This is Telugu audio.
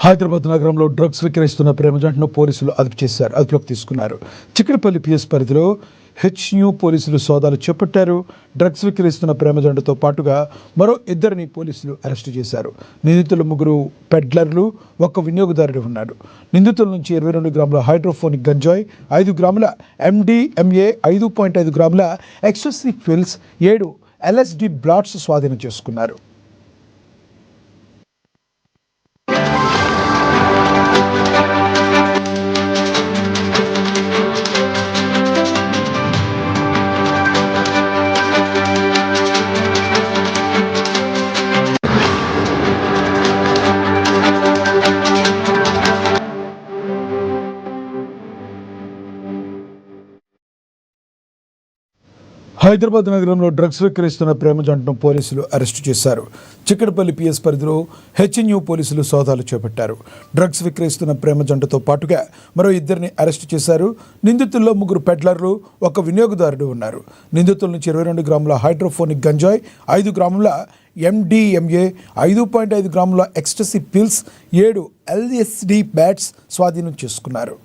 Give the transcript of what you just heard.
హైదరాబాద్ నగరంలో డ్రగ్స్ విక్రయిస్తున్న ప్రేమ జంటను పోలీసులు అదుపులోకి తీసుకున్నారు. చిక్కడపల్లి పిఎస్ పరిధిలో హెచ్న్యూ పోలీసులు సోదాలు చేపట్టారు. డ్రగ్స్ విక్రయిస్తున్న ప్రేమ జంటతో పాటుగా మరో ఇద్దరిని పోలీసులు అరెస్టు చేశారు. నిందితులు 3 పెడ్లర్లు, 1 వినియోగదారుడు ఉన్నారు. నిందితుల నుంచి 22 గ్రాముల హైడ్రోఫోనిక్ గంజాయి, 5 గ్రాముల MDMA, 5.5 గ్రాముల ఎక్స్టసీ పిల్స్, 7 LSD బ్లాట్స్ స్వాధీనం చేసుకున్నారు. హైదరాబాద్ నగరంలో డ్రగ్స్ విక్రయిస్తున్న ప్రేమ జంటను పోలీసులు అరెస్టు చేశారు. చిక్కడపల్లి పిఎస్ పరిధిలో హెచ్న్యూ పోలీసులు సోదాలు చేపట్టారు. డ్రగ్స్ విక్రయిస్తున్న ప్రేమ జంటతో పాటుగా మరో ఇద్దరిని అరెస్టు చేశారు. నిందితుల్లో 3 పెడ్లర్లు, 1 వినియోగదారుడు ఉన్నారు. నిందితుల నుంచి 22 గ్రాముల హైడ్రోఫోనిక్ గంజాయి, 5 గ్రాముల MDMA, 5.5 గ్రాముల ఎక్స్టసీ పిల్స్, 7 LSD బ్యాట్స్ స్వాధీనం చేసుకున్నారు.